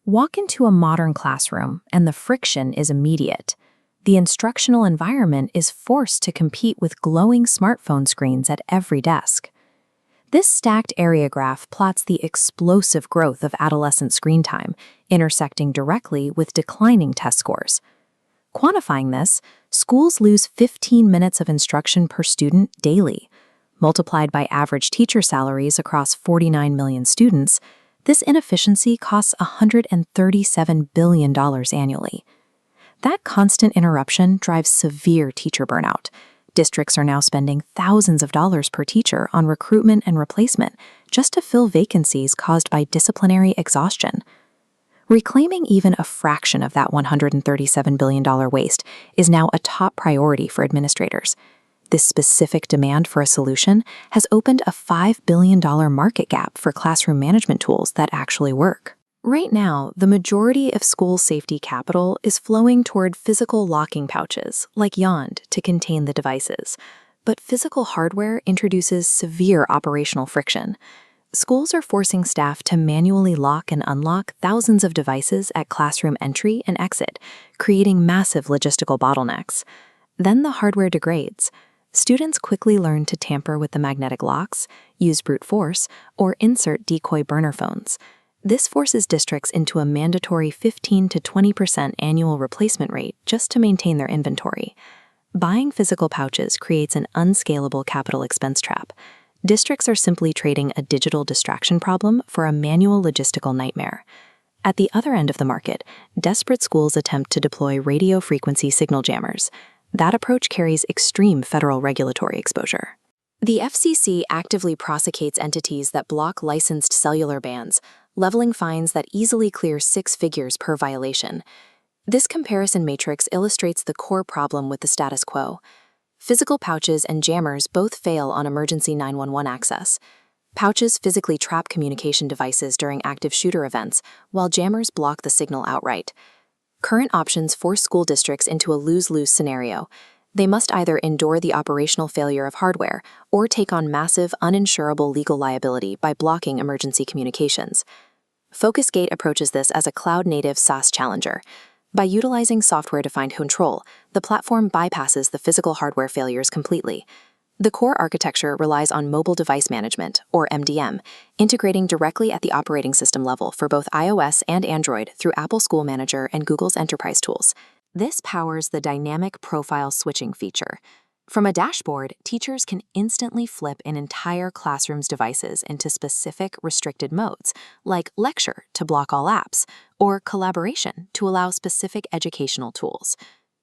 Walk into a modern classroom, and the friction is immediate. The instructional environment is forced to compete with glowing smartphone screens at every desk. This stacked area graph plots the explosive growth of adolescent screen time, intersecting directly with declining test scores. Quantifying this, schools lose 15 minutes of instruction per student daily. Multiplied by average teacher salaries across 49 million students, this inefficiency costs $137 billion annually. That constant interruption drives severe teacher burnout. Districts are now spending thousands of dollars per teacher on recruitment and replacement just to fill vacancies caused by disciplinary exhaustion. Reclaiming even a fraction of that $137 billion waste is now a top priority for administrators. This specific demand for a solution has opened a $5 billion market gap for classroom management tools that actually work. Right now, the majority of school safety capital is flowing toward physical locking pouches, like Yondr, to contain the devices. But physical hardware introduces severe operational friction. Schools are forcing staff to manually lock and unlock thousands of devices at classroom entry and exit, creating massive logistical bottlenecks. Then the hardware degrades. Students quickly learn to tamper with the magnetic locks, use brute force, or insert decoy burner phones. This forces districts into a mandatory 15 to 20% annual replacement rate just to maintain their inventory. Buying physical pouches creates an unscalable capital expense trap. Districts are simply trading a digital distraction problem for a manual logistical nightmare. At the other end of the market, desperate schools attempt to deploy radio frequency signal jammers. That approach carries extreme federal regulatory exposure. The FCC actively prosecutes entities that block licensed cellular bands, leveling fines that easily clear 6 figures per violation. This comparison matrix illustrates the core problem with the status quo. Physical pouches and jammers both fail on emergency 911 access. Pouches physically trap communication devices during active shooter events, while jammers block the signal outright. Current options force school districts into a lose-lose scenario. They must either endure the operational failure of hardware or take on massive, uninsurable legal liability by blocking emergency communications. FocusGate approaches this as a cloud-native SaaS challenger. By utilizing software-defined control, the platform bypasses the physical hardware failures completely. The core architecture relies on mobile device management, or MDM, integrating directly at the operating system level for both iOS and Android through Apple School Manager and Google's enterprise tools. This powers the dynamic profile switching feature. From a dashboard, teachers can instantly flip an entire classroom's devices into specific restricted modes, like Lecture to block all apps, or Collaboration to allow specific educational tools.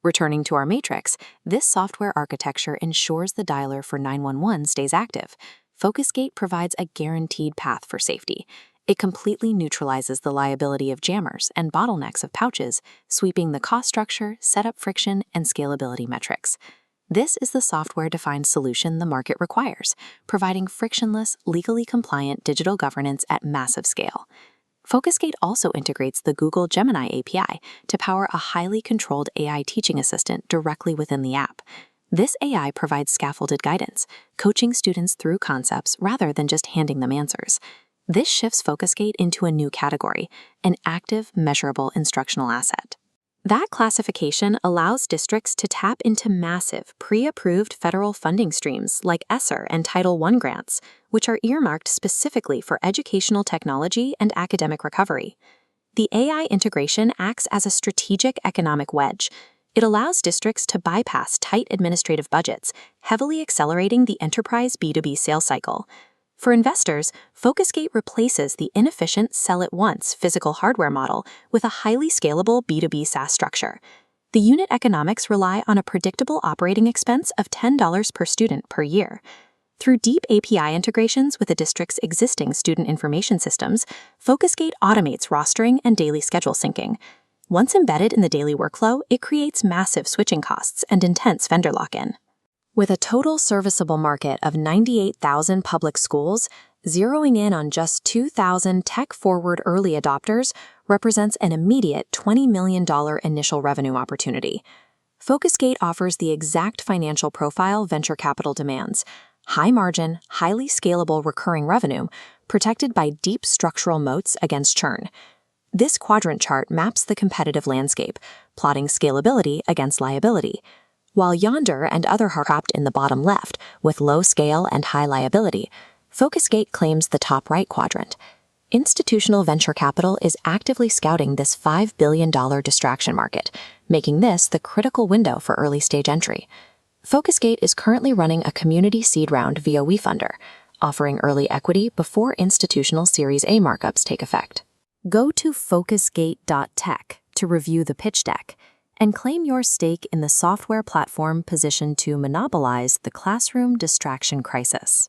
Returning to our matrix, this software architecture ensures the dialer for 911 stays active. FocusGate provides a guaranteed path for safety. It completely neutralizes the liability of jammers and bottlenecks of pouches, sweeping the cost structure, setup friction, and scalability metrics. This is the software-defined solution the market requires, providing frictionless, legally compliant digital governance at massive scale. FocusGate also integrates the Google Gemini API to power a highly controlled AI teaching assistant directly within the app. This AI provides scaffolded guidance, coaching students through concepts rather than just handing them answers. This shifts FocusGate into a new category, an active, measurable instructional asset. That classification allows districts to tap into massive, pre-approved federal funding streams like ESSER and Title I grants, which are earmarked specifically for educational technology and academic recovery. The AI integration acts as a strategic economic wedge. It allows districts to bypass tight administrative budgets, heavily accelerating the enterprise B2B sales cycle. For investors, FocusGate replaces the inefficient sell-at-once physical hardware model with a highly scalable B2B SaaS structure. The unit economics rely on a predictable operating expense of $10 per student per year. Through deep API integrations with the district's existing student information systems, FocusGate automates rostering and daily schedule syncing. Once embedded in the daily workflow, it creates massive switching costs and intense vendor lock-in. With a total serviceable market of 98,000 public schools, zeroing in on just 2,000 tech-forward early adopters represents an immediate $20 million initial revenue opportunity. FocusGate offers the exact financial profile venture capital demands: high-margin, highly scalable recurring revenue, protected by deep structural moats against churn. This quadrant chart maps the competitive landscape, plotting scalability against liability, while Yondr and other are trapped in the bottom left with low scale and high liability. FocusGate claims the top right quadrant. Institutional venture capital is actively scouting this $5 billion distraction market, making this the critical window for early-stage entry. FocusGate is currently running a community seed round via Wefunder, offering early equity before institutional Series A markups take effect. Go to FocusGate.tech to review the pitch deck and claim your stake in the software platform positioned to monopolize the classroom distraction crisis.